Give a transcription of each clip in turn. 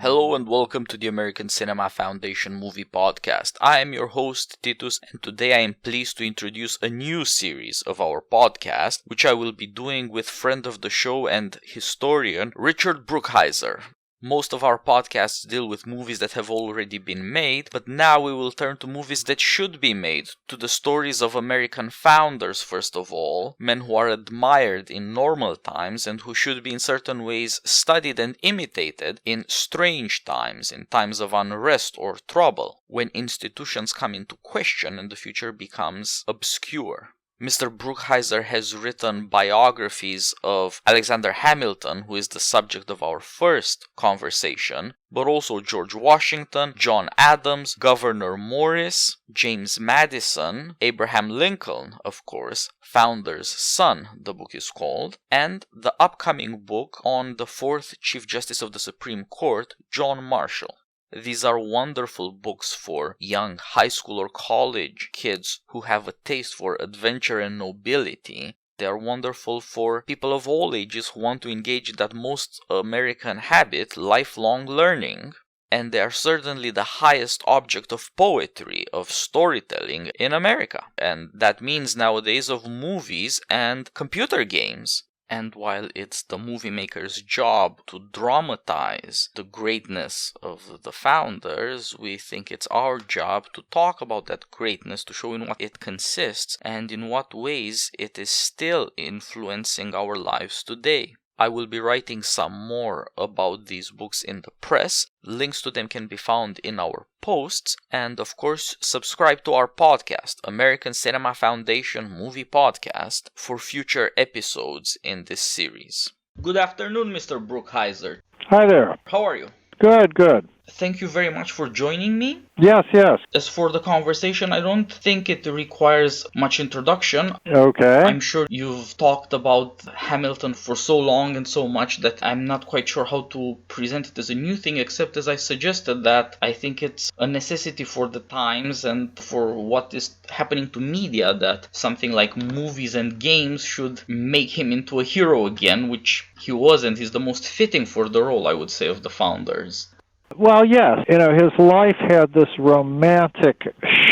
Hello and welcome to the American Cinema Foundation Movie Podcast. I am your host, Titus, and today I am pleased to introduce a new series of our podcast, which I will be doing with friend of the show and historian Richard Brookhiser. Most of our podcasts deal with movies that have already been made, but now we will turn to movies that should be made, to the stories of American founders first of all, men who are admired in normal times and who should be in certain ways studied and imitated in strange times, in times of unrest or trouble, when institutions come into question and the future becomes obscure. Mr. Brookhiser has written biographies of Alexander Hamilton, who is the subject of our first conversation, but also George Washington, John Adams, Gouverneur Morris, James Madison, Abraham Lincoln, of course, Founder's Son, the book is called, and the upcoming book on the fourth Chief Justice of the Supreme Court, John Marshall. These are wonderful books for young high school or college kids who have a taste for adventure and nobility. They are wonderful for people of all ages who want to engage in that most American habit, lifelong learning. And they are certainly the highest object of poetry, of storytelling in America. And that means nowadays of movies and computer games. And while it's the movie maker's job to dramatize the greatness of the founders, we think it's our job to talk about that greatness, to show in what it consists and in what ways it is still influencing our lives today. I will be writing some more about these books in the press. Links to them can be found in our posts. And of course, subscribe to our podcast, American Cinema Foundation Movie Podcast, for future episodes in this series. Good afternoon, Mr. Brookhiser. Hi there. How are you? Good. Thank you very much for joining me. Yes. As for the conversation, I don't think it requires much introduction. Okay. I'm sure you've talked about Hamilton for so long and so much that I'm not quite sure how to present it as a new thing, except as I suggested that I think it's a necessity for the times and for what is happening to media that something like movies and games should make him into a hero again, which he wasn't. He's the most fitting for the role, I would say, of the founders. Well, yes. His life had this romantic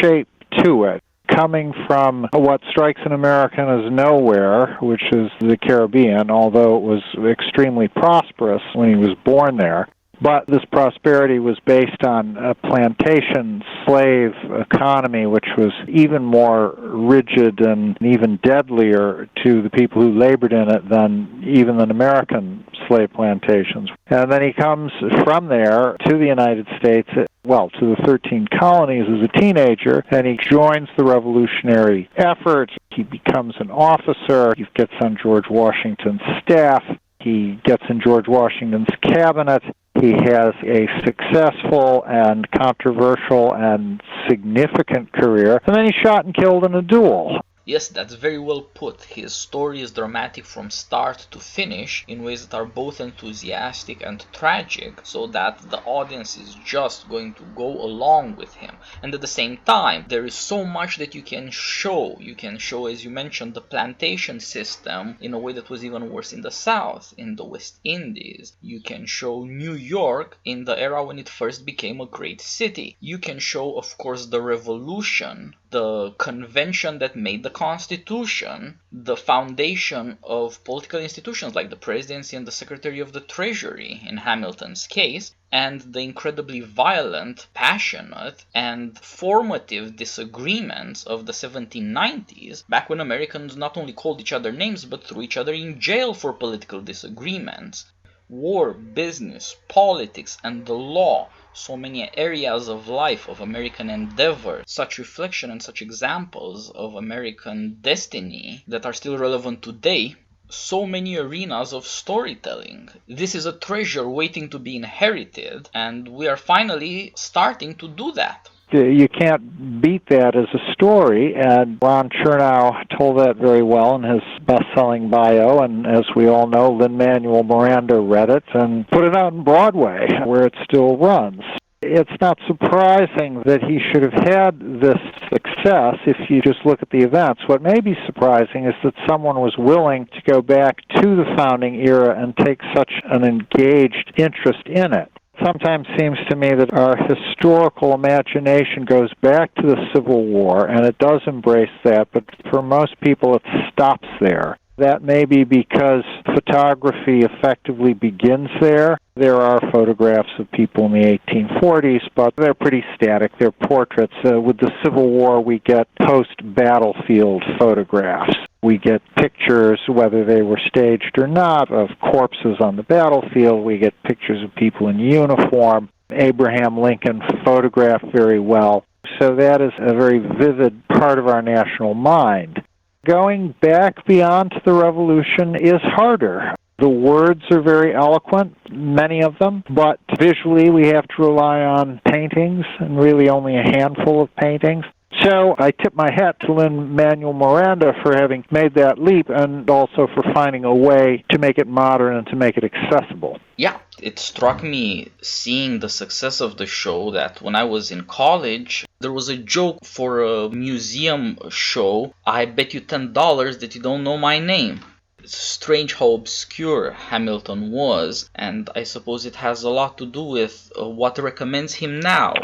shape to it, coming from what strikes an American as nowhere, which is the Caribbean, although it was extremely prosperous when he was born there. But this prosperity was based on a plantation slave economy, which was even more rigid and even deadlier to the people who labored in it than even an American slave plantations. And then he comes from there to the United States, to the 13 colonies as a teenager, and he joins the revolutionary effort. He becomes an officer. He gets on George Washington's staff. He gets in George Washington's cabinet. He has a successful and controversial and significant career, and then he's shot and killed in a duel. Yes, that's very well put. His story is dramatic from start to finish in ways that are both enthusiastic and tragic, so that the audience is just going to go along with him. And at the same time, there is so much that you can show. You can show, as you mentioned, the plantation system in a way that was even worse in the South, in the West Indies. You can show New York in the era when it first became a great city. You can show, of course, the revolution, the convention that made the Constitution, the foundation of political institutions like the presidency and the Secretary of the Treasury in Hamilton's case, and the incredibly violent, passionate, and formative disagreements of the 1790s, back when Americans not only called each other names but threw each other in jail for political disagreements. War, business, politics, and the law, so many areas of life, of American endeavor, such reflection and such examples of American destiny that are still relevant today, so many arenas of storytelling. This is a treasure waiting to be inherited, and we are finally starting to do that. You can't beat that as a story, and Ron Chernow told that very well in his best-selling bio, and as we all know, Lin-Manuel Miranda read it and put it out on Broadway, where it still runs. It's not surprising that he should have had this success if you just look at the events. What may be surprising is that someone was willing to go back to the founding era and take such an engaged interest in it. sometimes seems to me that our historical imagination goes back to the Civil War, and it does embrace that, but for most people it stops there. That may be because photography effectively begins there. There are photographs of people in the 1840s, but they're pretty static. They're portraits. With the Civil War, we get post-battlefield photographs. We get pictures, whether they were staged or not, of corpses on the battlefield. We get pictures of people in uniform. Abraham Lincoln photographed very well. So that is a very vivid part of our national mind. Going back beyond the Revolution is harder. The words are very eloquent, many of them, but visually we have to rely on paintings, and really only a handful of paintings. So I tip my hat to Lin-Manuel Miranda for having made that leap, and also for finding a way to make it modern and to make it accessible. Yeah, it struck me seeing the success of the show that when I was in college, there was a joke for a museum show, I bet you $10 that you don't know my name. It's strange how obscure Hamilton was, and I suppose it has a lot to do with what recommends him now.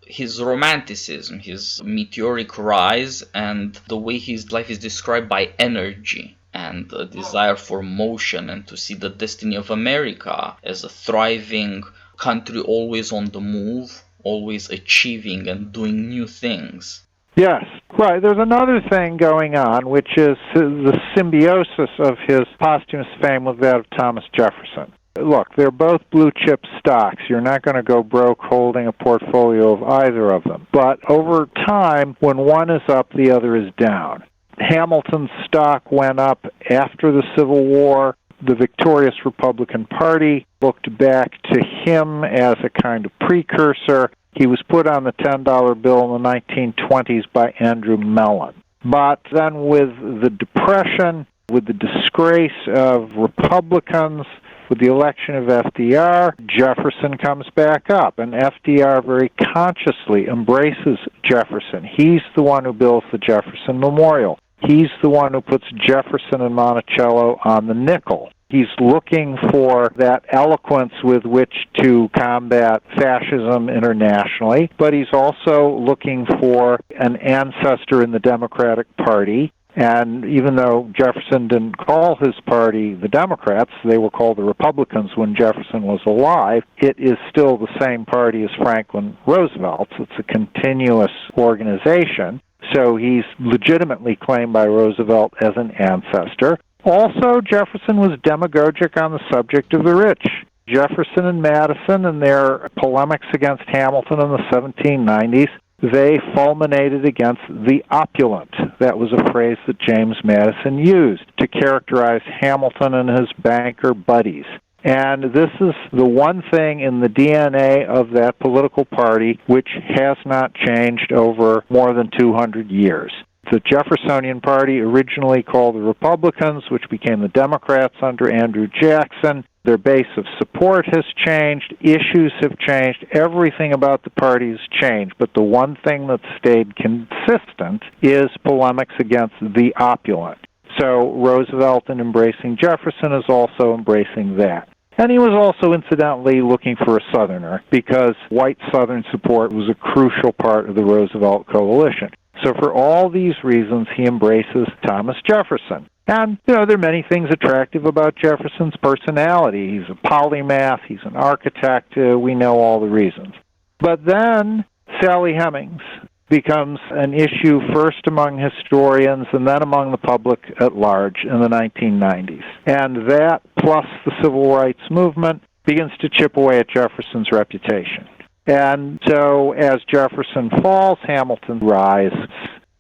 His romanticism, his meteoric rise, and the way his life is described by energy and a desire for motion, and to see the destiny of America as a thriving country always on the move, always achieving and doing new things. Yes, right. There's another thing going on, which is the symbiosis of his posthumous fame with that of Thomas Jefferson. Look, they're both blue-chip stocks. You're not going to go broke holding a portfolio of either of them. But over time, when one is up, the other is down. Hamilton's stock went up after the Civil War. The victorious Republican Party looked back to him as a kind of precursor. He was put on the $10 bill in the 1920s by Andrew Mellon. But then with the Depression, with the disgrace of Republicans, with the election of FDR, Jefferson comes back up, and FDR very consciously embraces Jefferson. He's the one who builds the Jefferson Memorial. He's the one who puts Jefferson and Monticello on the nickel. He's looking for that eloquence with which to combat fascism internationally, but he's also looking for an ancestor in the Democratic Party. And even though Jefferson didn't call his party the Democrats, they were called the Republicans when Jefferson was alive, it is still the same party as Franklin Roosevelt's. It's a continuous organization, so he's legitimately claimed by Roosevelt as an ancestor. Also, Jefferson was demagogic on the subject of the rich. Jefferson and Madison, in their polemics against Hamilton in the 1790s, they fulminated against the opulent. That was a phrase that James Madison used to characterize Hamilton and his banker buddies. And this is the one thing in the DNA of that political party which has not changed over more than 200 years. The Jeffersonian Party, originally called the Republicans, which became the Democrats under Andrew Jackson, their base of support has changed, issues have changed, everything about the party has changed, but the one thing that stayed consistent is polemics against the opulent. So Roosevelt, in embracing Jefferson, is also embracing that. And he was also, incidentally, looking for a Southerner, because white Southern support was a crucial part of the Roosevelt coalition. So for all these reasons, he embraces Thomas Jefferson. And, there are many things attractive about Jefferson's personality. He's a polymath, he's an architect, we know all the reasons. But then Sally Hemings becomes an issue first among historians and then among the public at large in the 1990s. And that, plus the civil rights movement, begins to chip away at Jefferson's reputation. And so as Jefferson falls, Hamilton rises.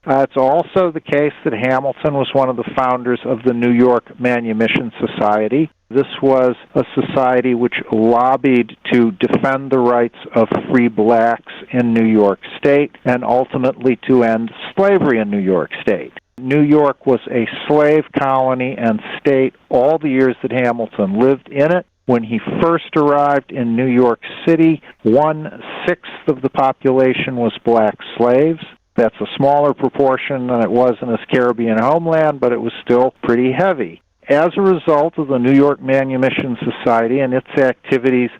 It's also the case that Hamilton was one of the founders of the New York Manumission Society. This was a society which lobbied to defend the rights of free blacks in New York State and ultimately to end slavery in New York State. New York was a slave colony and state all the years that Hamilton lived in it. When he first arrived in New York City, 1/6 of the population was black slaves. That's a smaller proportion than it was in his Caribbean homeland, but it was still pretty heavy. As a result of the New York Manumission Society and its activities,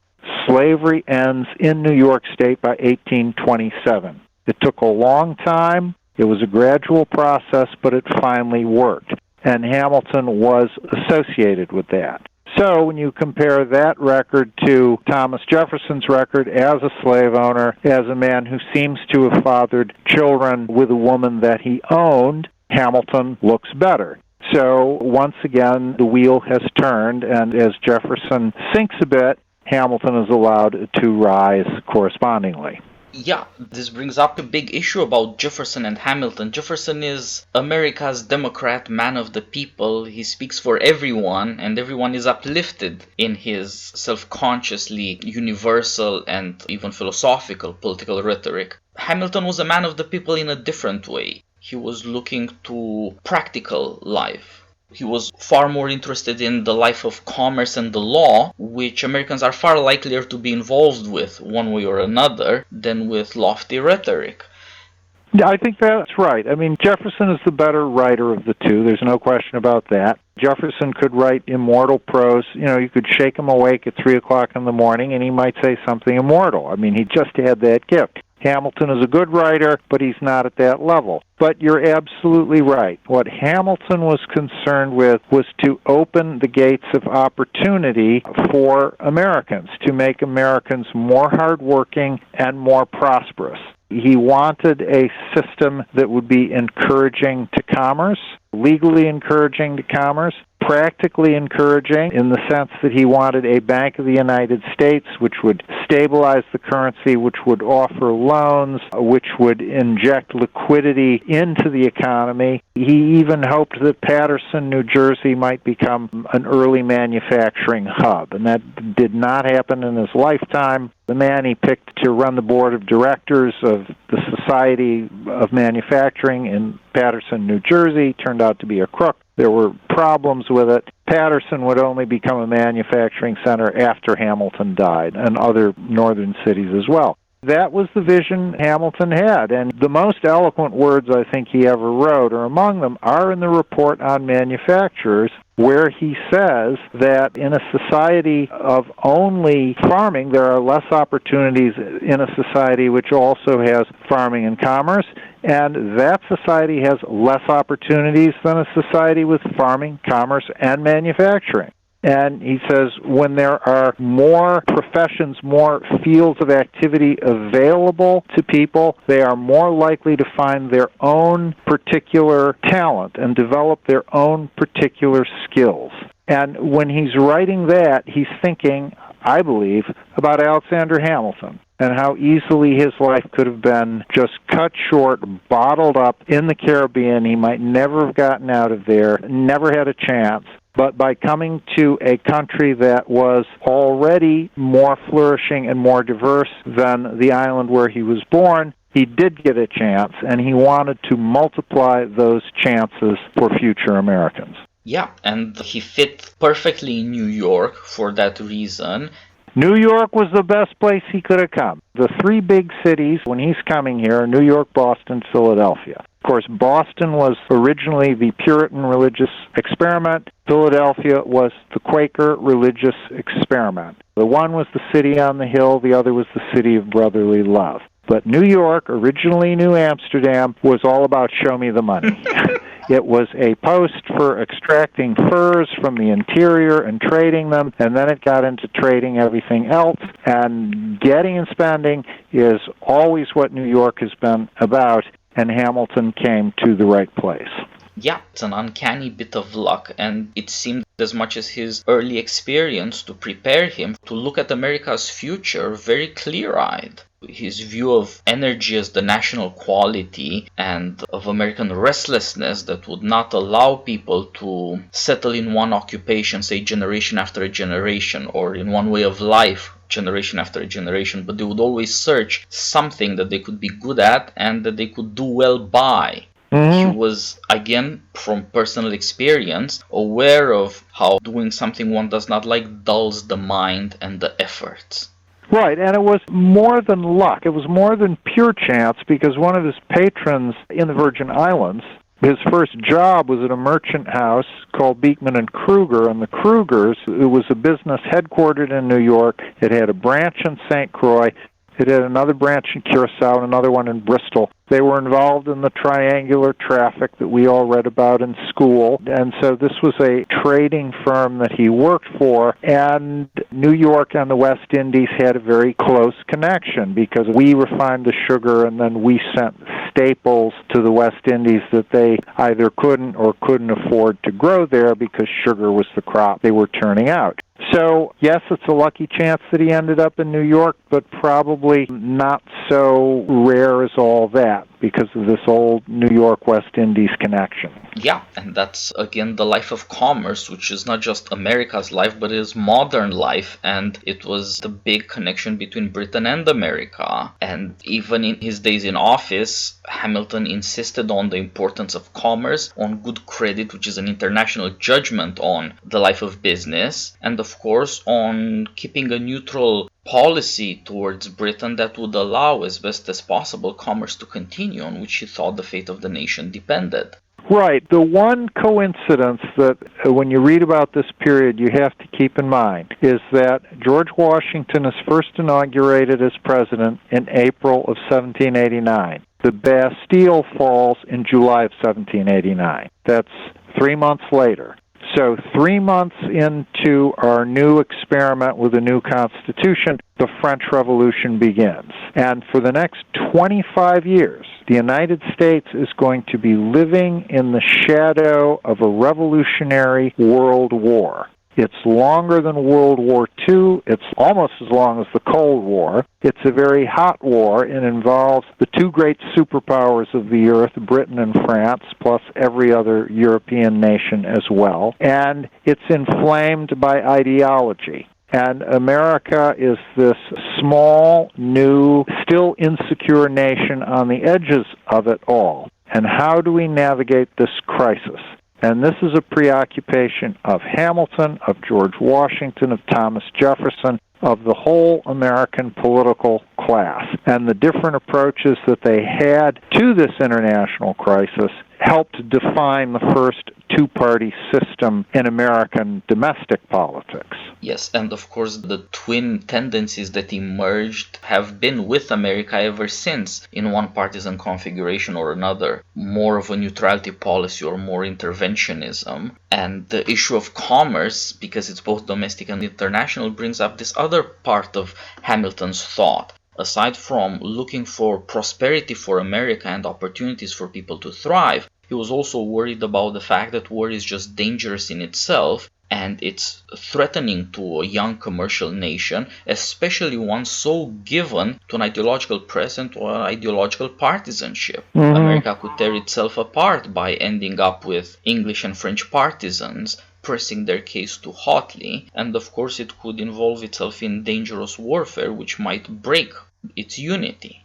slavery ends in New York State by 1827. It took a long time. It was a gradual process, but it finally worked. And Hamilton was associated with that. So when you compare that record to Thomas Jefferson's record as a slave owner, as a man who seems to have fathered children with a woman that he owned, Hamilton looks better. So once again, the wheel has turned, and as Jefferson sinks a bit, Hamilton is allowed to rise correspondingly. Yeah, this brings up a big issue about Jefferson and Hamilton. Jefferson is America's Democrat, man of the people. He speaks for everyone, and everyone is uplifted in his self-consciously universal and even philosophical political rhetoric. Hamilton was a man of the people in a different way. He was looking to practical life. He was far more interested in the life of commerce and the law, which Americans are far likelier to be involved with one way or another than with lofty rhetoric. Yeah, I think that's right. I mean, Jefferson is the better writer of the two. There's no question about that. Jefferson could write immortal prose. You know, you could shake him awake at 3 o'clock in the morning and he might say something immortal. I mean, he just had that gift. Hamilton is a good writer, but he's not at that level. But you're absolutely right. What Hamilton was concerned with was to open the gates of opportunity for Americans, to make Americans more hardworking and more prosperous. He wanted a system that would be encouraging to commerce, legally encouraging to commerce, practically encouraging in the sense that he wanted a Bank of the United States which would stabilize the currency, which would offer loans, which would inject liquidity into the economy. He even hoped that Paterson, New Jersey might become an early manufacturing hub, and that did not happen in his lifetime. The man he picked to run the board of directors of the Society of Manufacturing in Paterson, New Jersey, turned out to be a crook. There were problems with it. Paterson would only become a manufacturing center after Hamilton died, and other northern cities as well. That was the vision Hamilton had, and the most eloquent words I think he ever wrote, or among them, are in the report on manufacturers, where he says that in a society of only farming, there are less opportunities in a society which also has farming and commerce, and that society has less opportunities than a society with farming, commerce, and manufacturing. And he says when there are more professions, more fields of activity available to people, they are more likely to find their own particular talent and develop their own particular skills. And when he's writing that, he's thinking, I believe, about Alexander Hamilton and how easily his life could have been just cut short, bottled up in the Caribbean. He might never have gotten out of there, never had a chance. But by coming to a country that was already more flourishing and more diverse than the island where he was born, he did get a chance, and he wanted to multiply those chances for future Americans. Yeah, and he fit perfectly in New York for that reason. New York was the best place he could have come. The three big cities when he's coming here are New York, Boston, Philadelphia. Of course, Boston was originally the Puritan religious experiment. Philadelphia was the Quaker religious experiment. The one was the city on the hill, the other was the city of brotherly love. But New York, originally New Amsterdam, was all about show me the money. It was a post for extracting furs from the interior and trading them, and then it got into trading everything else. And getting and spending is always what New York has been about, and Hamilton came to the right place. Yeah, it's an uncanny bit of luck, and it seemed as much as his early experience to prepare him to look at America's future very clear-eyed. His view of energy as the national quality and of American restlessness that would not allow people to settle in one occupation, say generation after a generation, or in one way of life generation after a generation, but they would always search something that they could be good at and that they could do well by. He was, again, from personal experience, aware of how doing something one does not like dulls the mind and the efforts. Right, and it was more than luck. It was more than pure chance, because one of his patrons in the Virgin Islands His first job was at a merchant house called Beekman and Kruger, and the Krugers, it was a business headquartered in New York. It had a branch in St. Croix. It had another branch in Curacao and another one in Bristol. They were involved in the triangular traffic that we all read about in school, and so this was a trading firm that he worked for, and New York and the West Indies had a very close connection because we refined the sugar and then we sent staples to the West Indies that they either couldn't or couldn't afford to grow there because sugar was the crop they were turning out. So, yes, it's a lucky chance that he ended up in New York, but probably not so rare as all that because of this old New York-West Indies connection. Yeah, and that's, again, the life of commerce, which is not just America's life, but is modern life, and it was the big connection between Britain and America. And even in his days in office, Hamilton insisted on the importance of commerce, on good credit, which is an international judgment on the life of business, and of course on keeping a neutral policy towards Britain that would allow as best as possible commerce to continue, on which he thought the fate of the nation depended. Right. The one coincidence that when you read about this period you have to keep in mind is that George Washington is first inaugurated as president in April of 1789. The Bastille falls in July of 1789. That's 3 months later. So 3 months into our new experiment with a new constitution, the French Revolution begins. And for the next 25 years, the United States is going to be living in the shadow of a revolutionary world war. It's longer than World War II. It's almost as long as the Cold War. It's a very hot war. It involves the two great superpowers of the earth, Britain and France, plus every other European nation as well. And it's inflamed by ideology. And America is this small, new, still insecure nation on the edges of it all. And how do we navigate this crisis? And this is a preoccupation of Hamilton, of George Washington, of Thomas Jefferson, of the whole American political class. And the different approaches that they had to this international crisis helped define the first two-party system in American domestic politics. Yes, and of course the twin tendencies that emerged have been with America ever since, in one partisan configuration or another, more of a neutrality policy or more interventionism. And the issue of commerce, because it's both domestic and international, brings up this other part of Hamilton's thought. Aside from looking for prosperity for America and opportunities for people to thrive, he was also worried about the fact that war is just dangerous in itself and it's threatening to a young commercial nation, especially one so given to an ideological present or ideological partisanship. America could tear itself apart by ending up with English and French partisans pressing their case too hotly, and of course it could involve itself in dangerous warfare which might break its unity.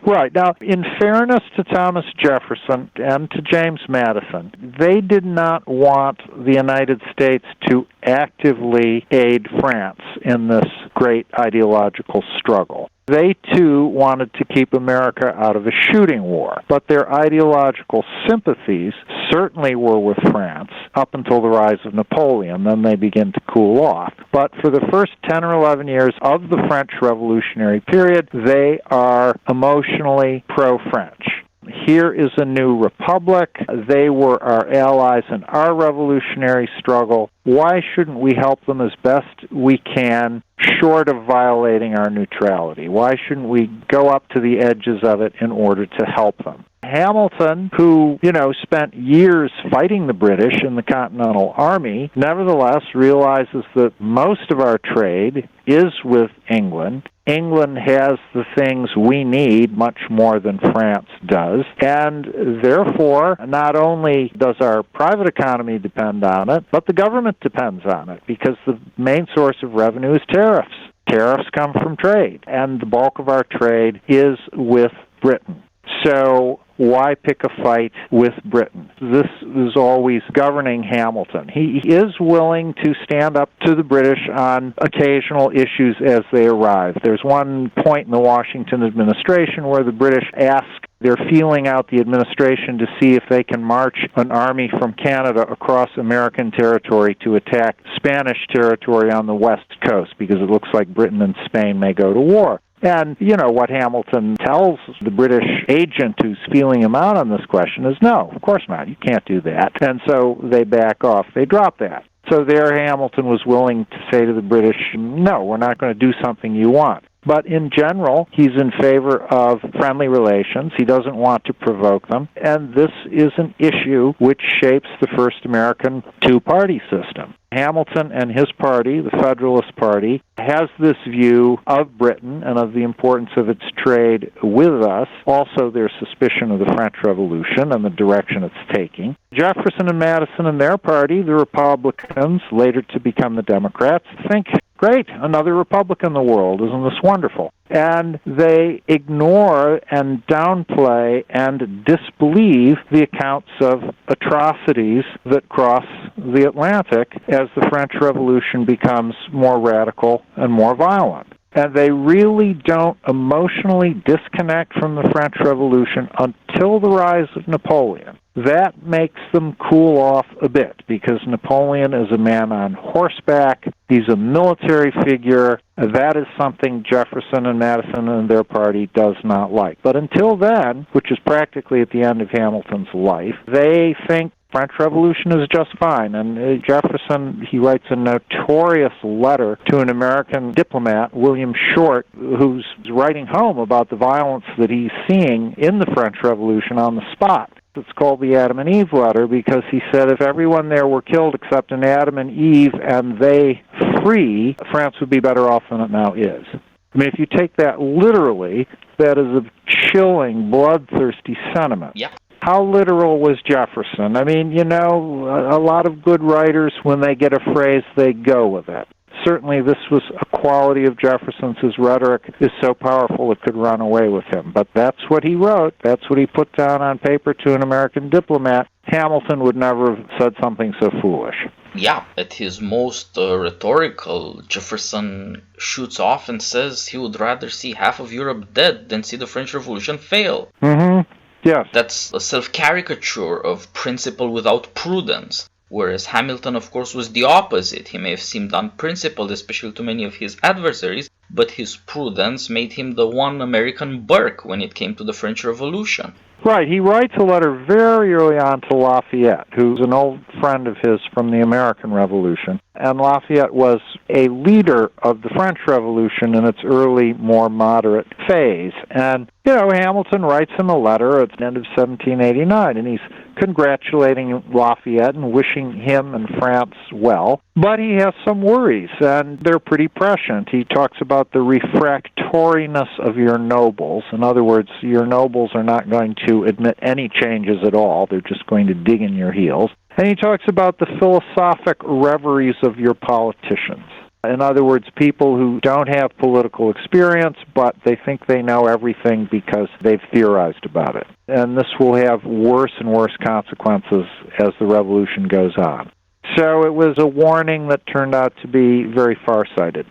Right. Now, in fairness to Thomas Jefferson and to James Madison, they did not want the United States to actively aid France in this great ideological struggle. They, too, wanted to keep America out of a shooting war, but their ideological sympathies certainly were with France up until the rise of Napoleon. Then they begin to cool off. But for the first 10 or 11 years of the French Revolutionary period, they are emotionally pro-French. Here is a new republic. They were our allies in our revolutionary struggle. Why shouldn't we help them as best we can, short of violating our neutrality? Why shouldn't we go up to the edges of it in order to help them? Hamilton, who, spent years fighting the British in the Continental Army, nevertheless realizes that most of our trade is with England. England has the things we need much more than France does, and therefore not only does our private economy depend on it, but the government depends on it, because the main source of revenue is tariffs. Tariffs come from trade, and the bulk of our trade is with Britain. So why pick a fight with Britain? This is always governing Hamilton. He is willing to stand up to the British on occasional issues as they arrive. There's one point in the Washington administration where the British ask They're feeling out the administration to see if they can march an army from Canada across American territory to attack Spanish territory on the west coast, because it looks like Britain and Spain may go to war. And, what Hamilton tells the British agent who's feeling him out on this question is, no, of course not, you can't do that. And so they back off, they drop that. So there Hamilton was willing to say to the British, no, we're not going to do something you want. But in general, he's in favor of friendly relations. He doesn't want to provoke them. And this is an issue which shapes the first American two-party system. Hamilton and his party, the Federalist Party, has this view of Britain and of the importance of its trade with us. Also, their suspicion of the French Revolution and the direction it's taking. Jefferson and Madison and their party, the Republicans, later to become the Democrats, think, great, another republic in the world, isn't this wonderful? And they ignore and downplay and disbelieve the accounts of atrocities that cross the Atlantic as the French Revolution becomes more radical and more violent. And they really don't emotionally disconnect from the French Revolution until the rise of Napoleon. That makes them cool off a bit, because Napoleon is a man on horseback. He's a military figure. That is something Jefferson and Madison and their party does not like. But until then, which is practically at the end of Hamilton's life, they think French Revolution is just fine. And Jefferson, he writes a notorious letter to an American diplomat, William Short, who's writing home about the violence that he's seeing in the French Revolution on the spot. It's called the Adam and Eve letter, because he said if everyone there were killed except an Adam and Eve and they free, France would be better off than it now is. I mean, if you take that literally, that is a chilling, bloodthirsty sentiment. Yeah. How literal was Jefferson? I mean, a lot of good writers, when they get a phrase, they go with it. Certainly this was a quality of Jefferson's. His rhetoric is so powerful it could run away with him. But that's what he wrote. That's what he put down on paper to an American diplomat. Hamilton would never have said something so foolish. Yeah, at his most rhetorical, Jefferson shoots off and says he would rather see half of Europe dead than see the French Revolution fail. Mm-hmm. Yes. That's a self-caricature of principle without prudence. Whereas Hamilton, of course, was the opposite. He may have seemed unprincipled, especially to many of his adversaries, but his prudence made him the one American Burke when it came to the French Revolution. Right. He writes a letter very early on to Lafayette, who's an old friend of his from the American Revolution. And Lafayette was a leader of the French Revolution in its early, more moderate phase. And, Hamilton writes him a letter at the end of 1789, and he's congratulating Lafayette and wishing him and France well. But he has some worries, and they're pretty prescient. He talks about the refractoriness of your nobles. In other words, your nobles are not going to admit any changes at all. They're just going to dig in your heels. And he talks about the philosophic reveries of your politicians. In other words, people who don't have political experience, but they think they know everything because they've theorized about it. And this will have worse and worse consequences as the revolution goes on. So it was a warning that turned out to be very far-sighted.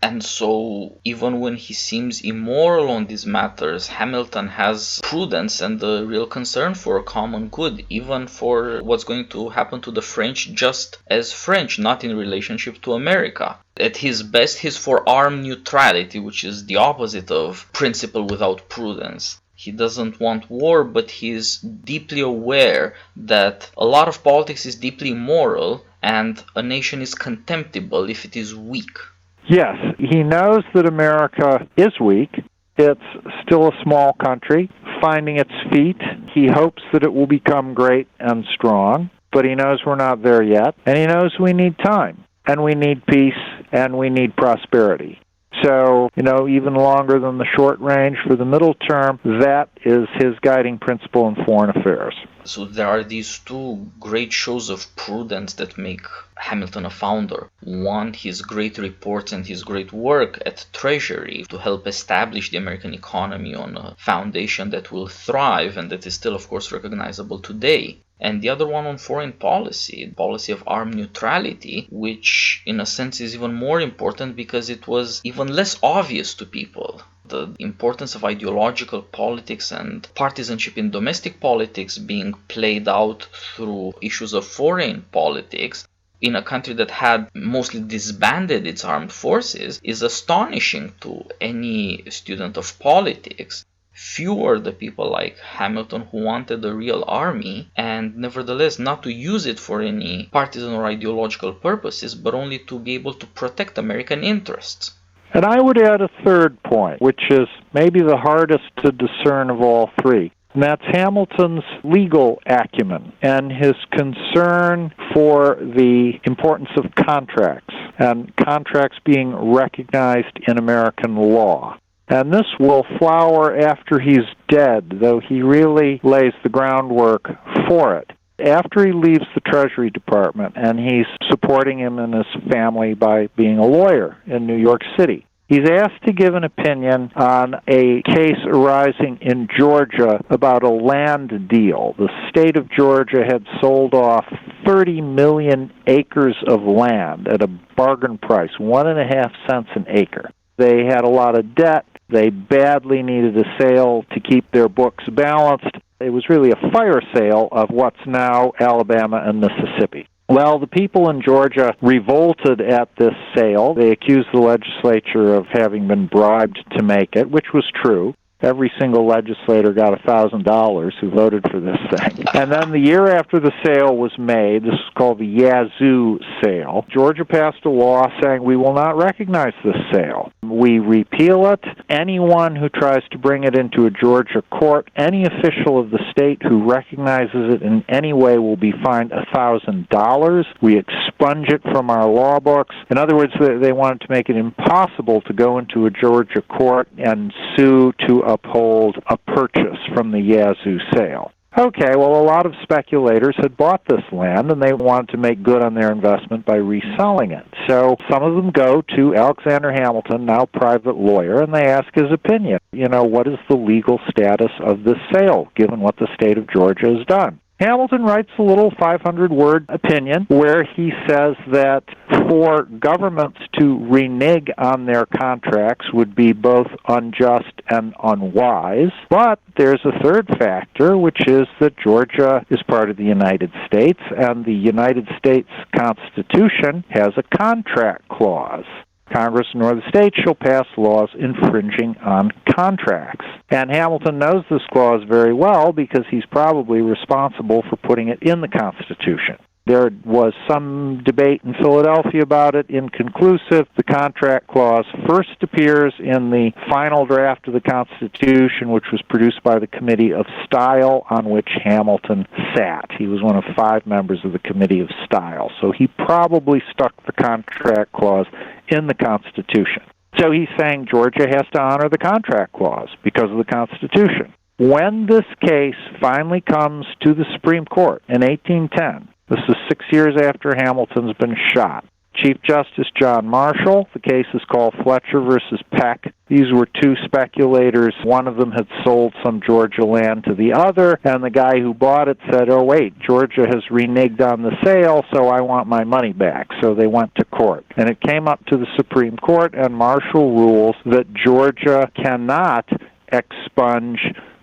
And so, even when he seems immoral on these matters, Hamilton has prudence and a real concern for common good, even for what's going to happen to the French just as French, not in relationship to America. At his best, he's for armed neutrality, which is the opposite of principle without prudence. He doesn't want war, but he's deeply aware that a lot of politics is deeply immoral, and a nation is contemptible if it is weak. Yes, he knows that America is weak. It's still a small country, finding its feet. He hopes that it will become great and strong, but he knows we're not there yet. And he knows we need time, and we need peace, and we need prosperity. So, even longer than the short range for the middle term, that is his guiding principle in foreign affairs. So there are these two great shows of prudence that make Hamilton a founder. One, his great reports and his great work at Treasury to help establish the American economy on a foundation that will thrive and that is still, of course, recognizable today. And the other one on foreign policy of armed neutrality, which in a sense is even more important because it was even less obvious to people. the importance of ideological politics and partisanship in domestic politics being played out through issues of foreign politics in a country that had mostly disbanded its armed forces is astonishing to any student of politics. Few were the people like Hamilton who wanted a real army, and nevertheless not to use it for any partisan or ideological purposes, but only to be able to protect American interests. And I would add a third point, which is maybe the hardest to discern of all three. And that's Hamilton's legal acumen and his concern for the importance of contracts and contracts being recognized in American law. And this will flower after he's dead, though he really lays the groundwork for it. After he leaves the Treasury Department, and he's supporting him and his family by being a lawyer in New York City, he's asked to give an opinion on a case arising in Georgia about a land deal. The state of Georgia had sold off 30 million acres of land at a bargain price, 1.5 cents an acre. They had a lot of debt. They badly needed a sale to keep their books balanced. It was really a fire sale of what's now Alabama and Mississippi. Well, the people in Georgia revolted at this sale. They accused the legislature of having been bribed to make it, which was true. Every single legislator got $1,000 who voted for this thing. And then the year after the sale was made, this is called the Yazoo sale, Georgia passed a law saying we will not recognize this sale. We repeal it. Anyone who tries to bring it into a Georgia court, any official of the state who recognizes it in any way will be fined $1,000. We expunge it from our law books. In other words, they wanted to make it impossible to go into a Georgia court and sue to uphold a purchase from the Yazoo sale. Okay, well, a lot of speculators had bought this land, and they wanted to make good on their investment by reselling it. So some of them go to Alexander Hamilton, now private lawyer, and they ask his opinion. What is the legal status of this sale, given what the state of Georgia has done? Hamilton writes a little 500-word opinion where he says that for governments to renege on their contracts would be both unjust and unwise. But there's a third factor, which is that Georgia is part of the United States, and the United States Constitution has a contract clause. Congress nor the states shall pass laws infringing on contracts. And Hamilton knows this clause very well because he's probably responsible for putting it in the Constitution. There was some debate in Philadelphia about it. Inconclusive. The contract clause first appears in the final draft of the Constitution, which was produced by the Committee of Style, on which Hamilton sat. He was one of 5 members of the Committee of Style, so he probably stuck the contract clause in the Constitution. So he's saying Georgia has to honor the contract clause because of the Constitution. When this case finally comes to the Supreme Court in 1810, this is 6 years after Hamilton's been shot, Chief Justice John Marshall, the case is called Fletcher versus Peck. These were 2 speculators. One of them had sold some Georgia land to the other, and the guy who bought it said, oh wait, Georgia has reneged on the sale, so I want my money back. So they went to court. And it came up to the Supreme Court, and Marshall rules that Georgia cannot expunge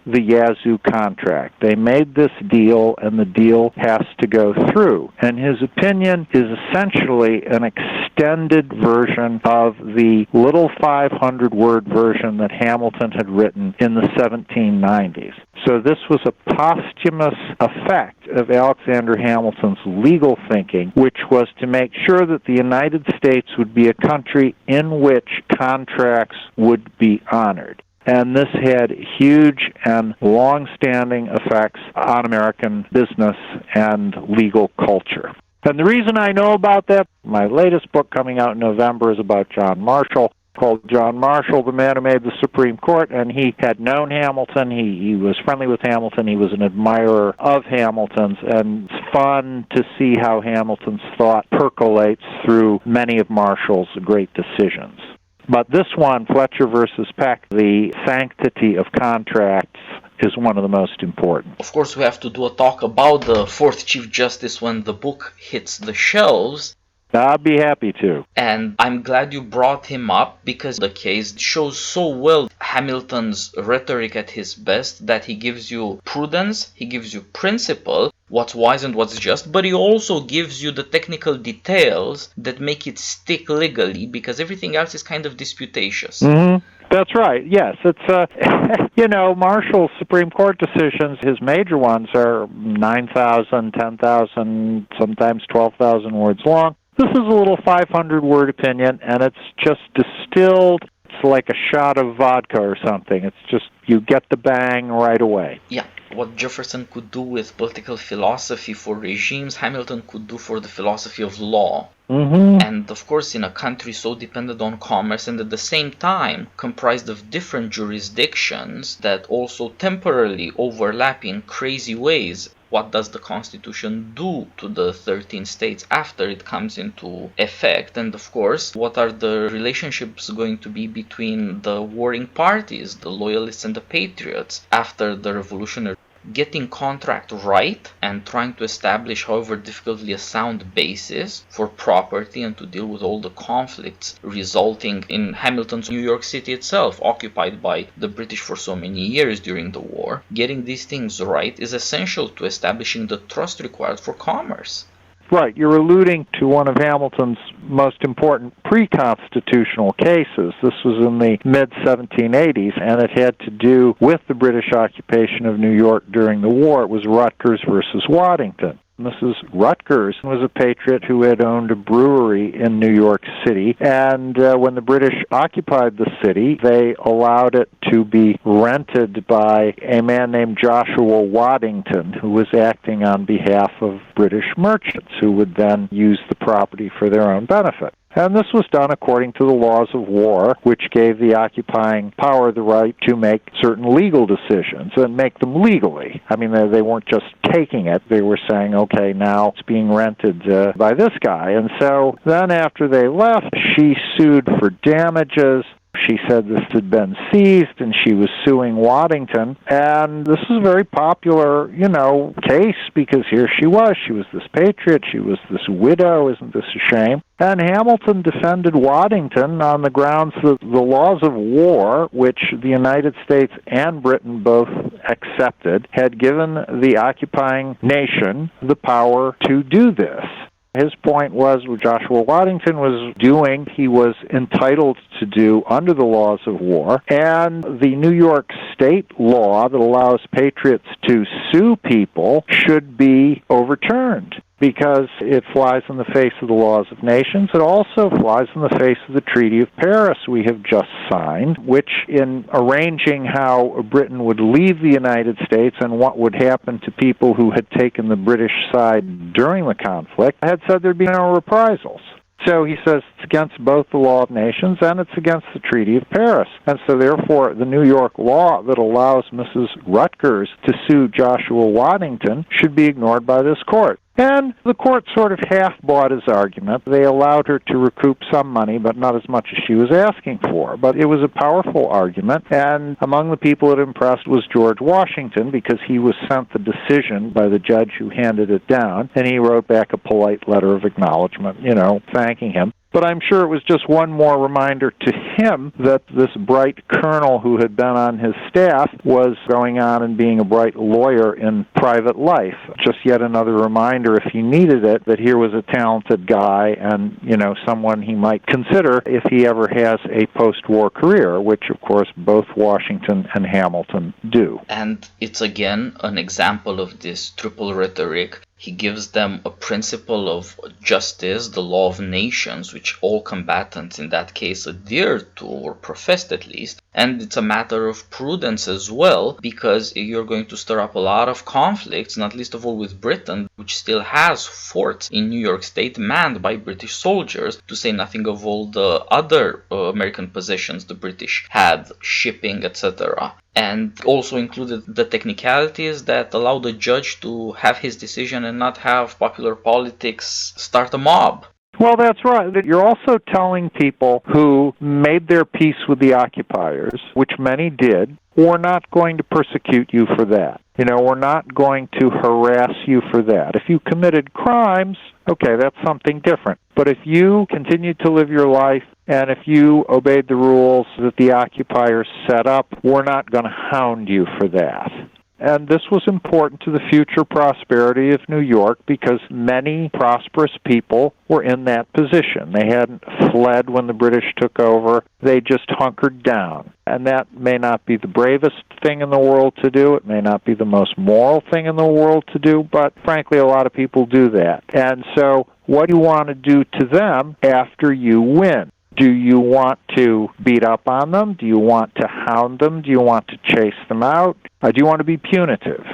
the Yazoo contract. They made this deal, and the deal has to go through. And his opinion is essentially an extended version of the little 500-word version that Hamilton had written in the 1790s. So this was a posthumous effect of Alexander Hamilton's legal thinking, which was to make sure that the United States would be a country in which contracts would be honored. And this had huge and long-standing effects on American business and legal culture. And the reason I know about that, my latest book coming out in November is about John Marshall, called John Marshall, the Man Who Made the Supreme Court, and he had known Hamilton. He was friendly with Hamilton. He was an admirer of Hamilton's, and it's fun to see how Hamilton's thought percolates through many of Marshall's great decisions. But this one, Fletcher versus Peck, the sanctity of contracts, is one of the most important. Of course, we have to do a talk about the 4th Chief Justice when the book hits the shelves. I'd be happy to. And I'm glad you brought him up because the case shows so well Hamilton's rhetoric at his best that he gives you prudence, he gives you principle, what's wise and what's just, but he also gives you the technical details that make it stick legally because everything else is kind of disputatious. Mm-hmm. That's right. Yes, it's Marshall's Supreme Court decisions. His major ones are 9,000, 10,000, sometimes 12,000 words long. This is a little 500-word opinion, and it's just distilled. It's like a shot of vodka or something. It's just you get the bang right away. Yeah. What Jefferson could do with political philosophy for regimes, Hamilton could do for the philosophy of law. Mm-hmm. And of course, in a country so dependent on commerce and at the same time comprised of different jurisdictions that also temporarily overlap in crazy ways, what does the Constitution do to the 13 states after it comes into effect? And of course, what are the relationships going to be between the warring parties, the loyalists and the patriots, after the Revolutionary? Getting contract right and trying to establish, however difficultly, a sound basis for property and to deal with all the conflicts resulting in Hamilton's New York City itself, occupied by the British for so many years during the war. Getting these things right is essential to establishing the trust required for commerce. Right. You're alluding to one of Hamilton's most important pre-constitutional cases. This was in the mid-1780s, and it had to do with the British occupation of New York during the war. It was Rutgers versus Waddington. Mrs. Rutgers was a patriot who had owned a brewery in New York City, and when the British occupied the city, they allowed it to be rented by a man named Joshua Waddington, who was acting on behalf of British merchants, who would then use the property for their own benefit. And this was done according to the laws of war, which gave the occupying power the right to make certain legal decisions and make them legally. I mean, they weren't just taking it. They were saying, okay, now it's being rented by this guy. And so then after they left, she sued for damages. She said this had been seized, and she was suing Waddington. And this is a very popular, case, because here she was this patriot, she was this widow, isn't this a shame? And Hamilton defended Waddington on the grounds that the laws of war, which the United States and Britain both accepted, had given the occupying nation the power to do this. His point was what Joshua Waddington was doing, he was entitled to do under the laws of war, and the New York State law that allows patriots to sue people should be overturned, because it flies in the face of the laws of nations. It also flies in the face of the Treaty of Paris we have just signed, which in arranging how Britain would leave the United States and what would happen to people who had taken the British side during the conflict, had said there'd be no reprisals. So he says it's against both the law of nations and it's against the Treaty of Paris. And so therefore the New York law that allows Mrs. Rutgers to sue Joshua Waddington should be ignored by this court. And the court sort of half-bought his argument. They allowed her to recoup some money, but not as much as she was asking for. But it was a powerful argument, and among the people it impressed was George Washington, because he was sent the decision by the judge who handed it down, and he wrote back a polite letter of acknowledgement, thanking him. But I'm sure it was just one more reminder to him that this bright colonel who had been on his staff was going on and being a bright lawyer in private life. Just yet another reminder, if he needed it, that here was a talented guy and, someone he might consider if he ever has a post-war career, which, of course, both Washington and Hamilton do. And it's again an example of this triple rhetoric. He gives them a principle of justice, the law of nations, which all combatants in that case adhered to, or professed at least. And it's a matter of prudence as well, because you're going to stir up a lot of conflicts, not least of all with Britain, which still has forts in New York State manned by British soldiers, to say nothing of all the other American possessions the British had, shipping, etc. And also included the technicalities that allow the judge to have his decision and not have popular politics start a mob. Well, that's right. You're also telling people who made their peace with the occupiers, which many did, we're not going to persecute you for that. We're not going to harass you for that. If you committed crimes, okay, that's something different. But if you continued to live your life and if you obeyed the rules that the occupiers set up, we're not going to hound you for that. And this was important to the future prosperity of New York because many prosperous people were in that position. They hadn't fled when the British took over. They just hunkered down. And that may not be the bravest thing in the world to do. It may not be the most moral thing in the world to do, but frankly, a lot of people do that. And so what do you want to do to them after you win? Do you want to beat up on them? Do you want to hound them? Do you want to chase them out? Do you want to be punitive?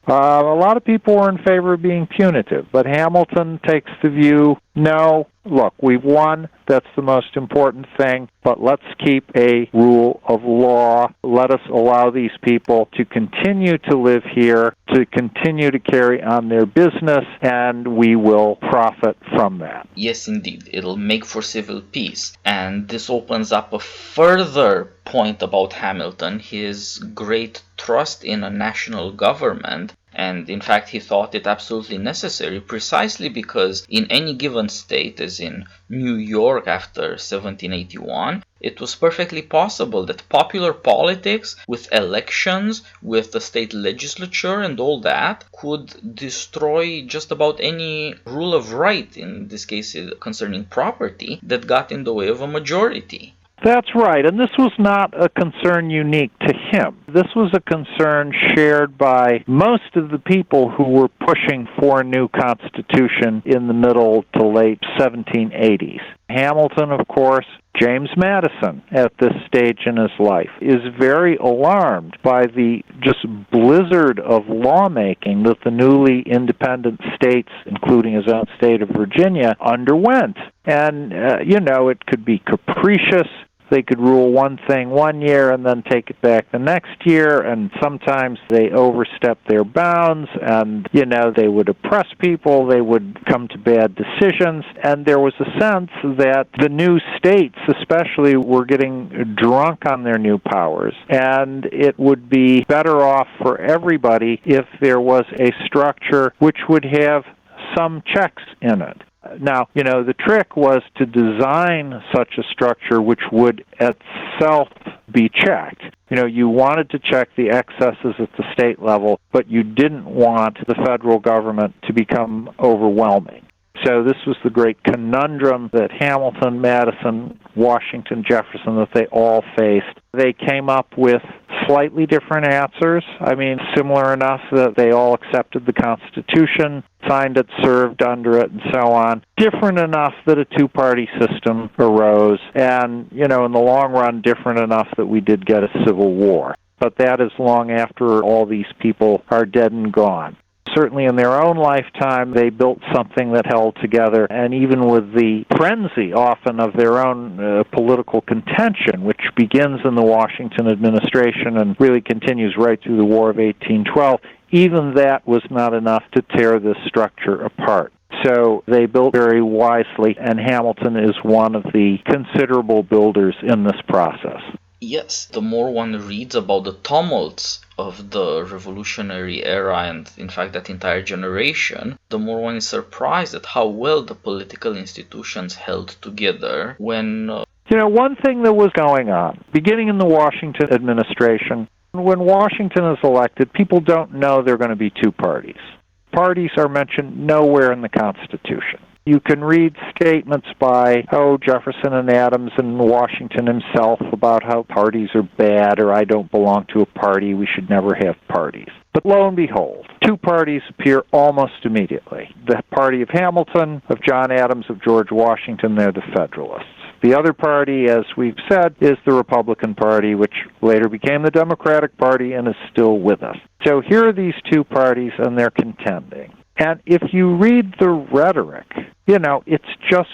A lot of people were in favor of being punitive, but Hamilton takes the view, no, look, we've won, that's the most important thing, but let's keep a rule of law. Let us allow these people to continue to live here, to continue to carry on their business, and we will profit from that. Yes, indeed. It'll make for civil peace. And this opens up a further point about Hamilton, his great trust in a national government. And in fact, he thought it absolutely necessary precisely because in any given state, as in New York after 1781, it was perfectly possible that popular politics with elections, with the state legislature and all that could destroy just about any rule of right, in this case concerning property, that got in the way of a majority. That's right, and this was not a concern unique to him. This was a concern shared by most of the people who were pushing for a new constitution in the middle to late 1780s. Hamilton, of course, James Madison, at this stage in his life, is very alarmed by the just blizzard of lawmaking that the newly independent states, including his own state of Virginia, underwent. And, it could be capricious. They could rule one thing one year and then take it back the next year, and sometimes they overstep their bounds, and, they would oppress people, they would come to bad decisions, and there was a sense that the new states especially were getting drunk on their new powers, and it would be better off for everybody if there was a structure which would have some checks in it. Now, the trick was to design such a structure which would itself be checked. You wanted to check the excesses at the state level, but you didn't want the federal government to become overwhelming. So this was the great conundrum that Hamilton, Madison, Washington, Jefferson, that they all faced. They came up with slightly different answers. Similar enough that they all accepted the Constitution, signed it, served under it, and so on. Different enough that a two-party system arose, and, in the long run, different enough that we did get a civil war. But that is long after all these people are dead and gone. Certainly in their own lifetime, they built something that held together, and even with the frenzy often of their own political contention, which begins in the Washington administration and really continues right through the War of 1812, even that was not enough to tear this structure apart. So they built very wisely, and Hamilton is one of the considerable builders in this process. Yes, the more one reads about the tumults of the revolutionary era and, in fact, that entire generation, the more one is surprised at how well the political institutions held together when... One thing that was going on, beginning in the Washington administration, when Washington is elected, people don't know there are going to be two parties. Parties are mentioned nowhere in the Constitution. You can read statements by, Jefferson and Adams and Washington himself about how parties are bad, or I don't belong to a party, we should never have parties. But lo and behold, two parties appear almost immediately. The party of Hamilton, of John Adams, of George Washington, they're the Federalists. The other party, as we've said, is the Republican Party, which later became the Democratic Party and is still with us. So here are these two parties, and they're contending. And if you read the rhetoric, it's just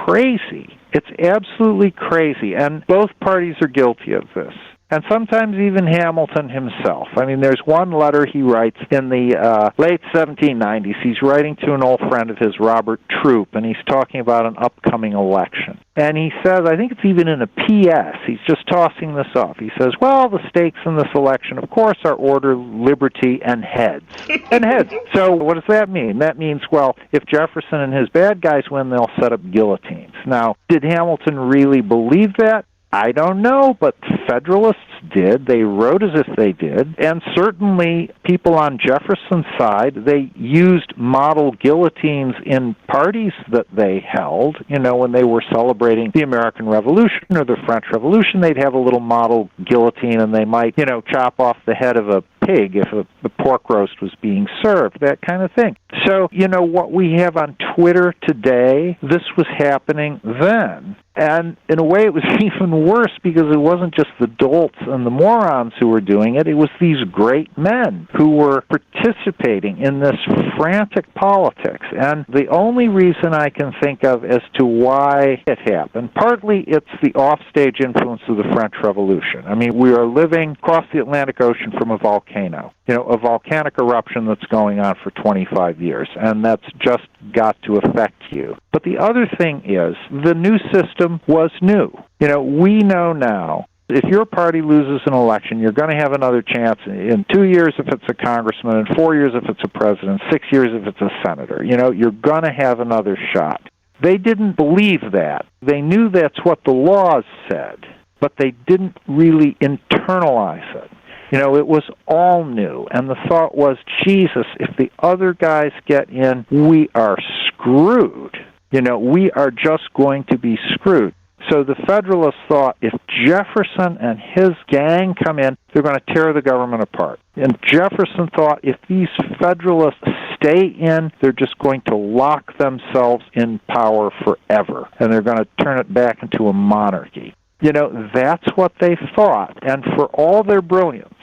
crazy. It's absolutely crazy. And both parties are guilty of this. and sometimes even Hamilton himself. I mean, there's one letter he writes in the late 1790s. He's writing to an old friend of his, Robert Troup, and he's talking about an upcoming election. And he says, I think it's even in a P.S., he's just tossing this off. He says, well, the stakes in this election, of course, are order, liberty, and heads. And heads. So what does that mean? That means, well, if Jefferson and his bad guys win, they'll set up guillotines. Now, did Hamilton really believe that? I don't know, but Federalists did. They wrote as if they did. And certainly people on Jefferson's side, they used model guillotines in parties that they held. You know, when they were celebrating the American Revolution or the French Revolution, they'd have a little model guillotine, and they might, you know, chop off the head of a pig if a pork roast was being served, that kind of thing. So, you know, what we have on Twitter today, this was happening then. And in a way, it was even worse because it wasn't just the dolts and the morons who were doing it. It was these great men who were participating in this frantic politics. And the only reason I can think of as to why it happened, partly it's the offstage influence of the French Revolution. I mean, we are living across the Atlantic Ocean from a volcano, you know, a volcanic eruption that's going on for 25 years, and that's just got to affect you. But the other thing is, the new system was new. You know, we know now, if your party loses an election, you're going to have another chance in 2 years if it's a congressman, in 4 years if it's a president, 6 years if it's a senator. You know, you're going to have another shot. They didn't believe that. They knew that's what the laws said, but they didn't really internalize it. You know, it was all new, and the thought was, Jesus, if the other guys get in, we are screwed. You know, we are just going to be screwed. So the Federalists thought if Jefferson and his gang come in, they're going to tear the government apart. And Jefferson thought if these Federalists stay in, they're just going to lock themselves in power forever, and they're going to turn it back into a monarchy. You know, that's what they thought. And for all their brilliance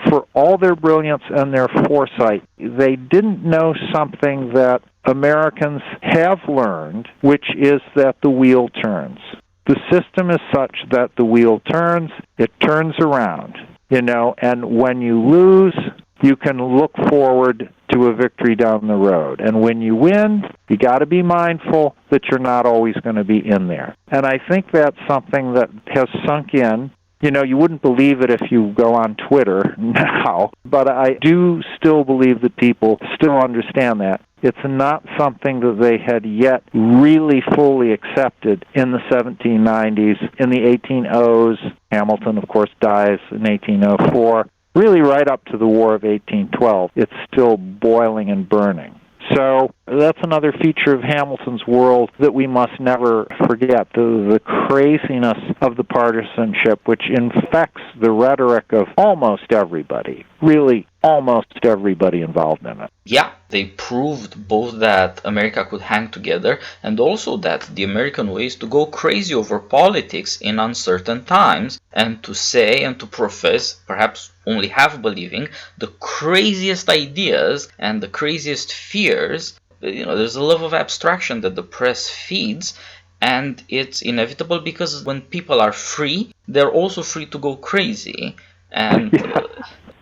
and their foresight, they didn't know something that Americans have learned, which is that the wheel turns. The system is such that the wheel turns, it turns around, you know, and when you lose, you can look forward to a victory down the road. And when you win, you got to be mindful that you're not always going to be in there. And I think that's something that has sunk in. You know, you wouldn't believe it if you go on Twitter now, but I do still believe that people still understand that. It's not something that they had yet really fully accepted in the 1790s. In the 1800s, Hamilton, of course, dies in 1804. Really right up to the War of 1812, it's still boiling and burning. So that's another feature of Hamilton's world that we must never forget, the craziness of the partisanship, which infects the rhetoric of almost everybody, really almost everybody involved in it. Yeah, they proved both that America could hang together and also that the American way is to go crazy over politics in uncertain times and to say and to profess, perhaps only half believing, the craziest ideas and the craziest fears. You know, there's a love of abstraction that the press feeds, and it's inevitable because when people are free, they're also free to go crazy. And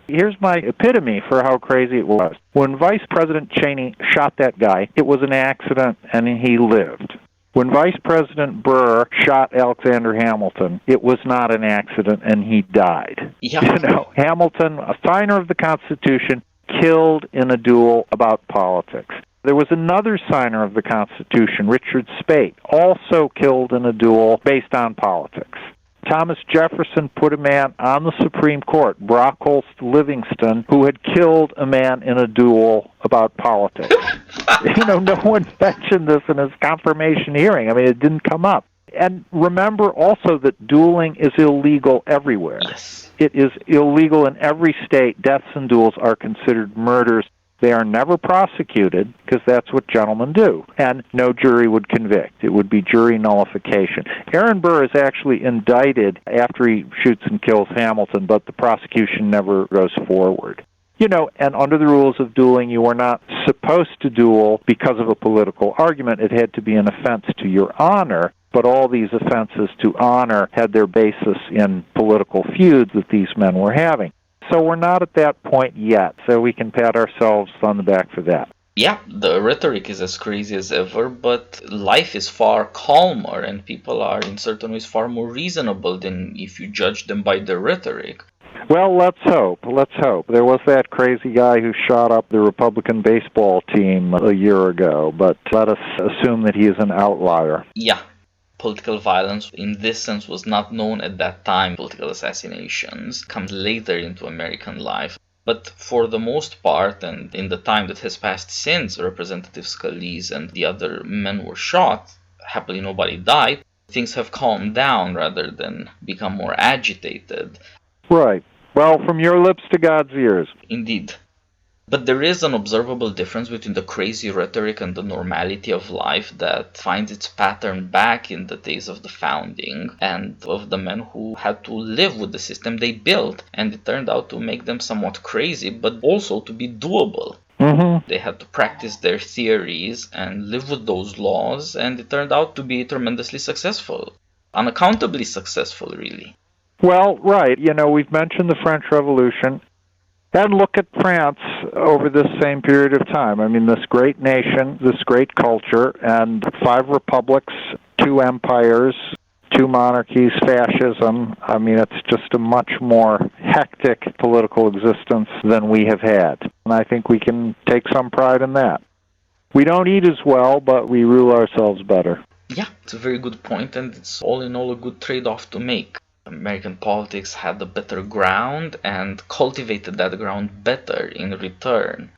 here's my epitome for how crazy it was. When Vice President Cheney shot that guy, it was an accident and he lived. When Vice President Burr shot Alexander Hamilton, it was not an accident and he died. Yeah. You know, Hamilton, a signer of the Constitution, killed in a duel about politics. There was another signer of the Constitution, Richard Speight, also killed in a duel based on politics. Thomas Jefferson put a man on the Supreme Court, Brockholst Livingston, who had killed a man in a duel about politics. You know, no one mentioned this in his confirmation hearing. I mean, it didn't come up. And remember also that dueling is illegal everywhere. Yes. It is illegal in every state. Deaths and duels are considered murders. They are never prosecuted because that's what gentlemen do, and no jury would convict. It would be jury nullification. Aaron Burr is actually indicted after he shoots and kills Hamilton, but the prosecution never goes forward. You know, and under the rules of dueling, you were not supposed to duel because of a political argument. It had to be an offense to your honor. but all these offenses to honor had their basis in political feuds that these men were having. So we're not at that point yet, so we can pat ourselves on the back for that. Yeah, the rhetoric is as crazy as ever, but life is far calmer and people are in certain ways far more reasonable than if you judge them by their rhetoric. Well, let's hope. Let's hope. There was that crazy guy who shot up the Republican baseball team a year ago, but let us assume that he is an outlier. Yeah, political violence in this sense was not known at that time. Political assassinations come later into American life. But for the most part, and in the time that has passed since Representative Scalise and the other men were shot, happily nobody died, things have calmed down rather than become more agitated. Right. Well, from your lips to God's ears. Indeed. But there is an observable difference between the crazy rhetoric and the normality of life that finds its pattern back in the days of the founding and of the men who had to live with the system they built. And it turned out to make them somewhat crazy, but also to be doable. Mm-hmm. They had to practice their theories and live with those laws, and it turned out to be tremendously successful. Unaccountably successful, really. Well, right. You know, we've mentioned the French Revolution. And look at France over this same period of time. I mean, this great nation, this great culture, and 5 republics, 2 empires, 2 monarchies, fascism. I mean, it's just a much more hectic political existence than we have had. And I think we can take some pride in that. We don't eat as well, but we rule ourselves better. Yeah, it's a very good point, and it's all in all a good trade-off to make. American politics had the better ground and cultivated that ground better in return.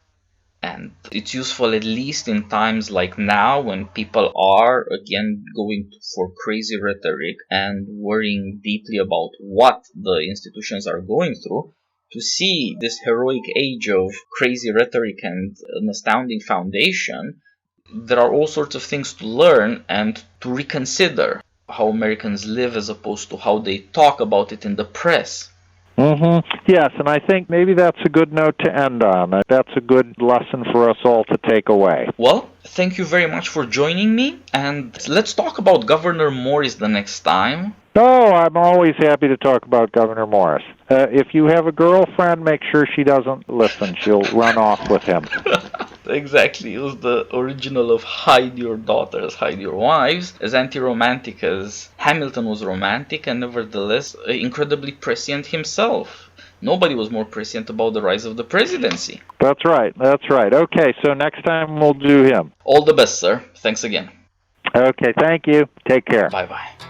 And it's useful at least in times like now when people are again going for crazy rhetoric and worrying deeply about what the institutions are going through, to see this heroic age of crazy rhetoric and an astounding foundation. There are all sorts of things to learn and to reconsider how Americans live as opposed to how they talk about it in the press. Mm-hmm. Yes, and I think maybe that's a good note to end on. That's a good lesson for us all to take away. Well, thank you very much for joining me, and let's talk about Governor Morris the next time. Oh, I'm always happy to talk about Governor Morris. If you have a girlfriend, make sure she doesn't listen. She'll run off with him. Exactly. It was the original of Hide Your Daughters, Hide Your Wives, as anti-romantic as Hamilton was romantic and nevertheless incredibly prescient himself. Nobody was more prescient about the rise of the presidency. That's right. That's right. Okay, so next time we'll do him. All the best, sir. Thanks again. Okay, thank you. Take care. Bye-bye.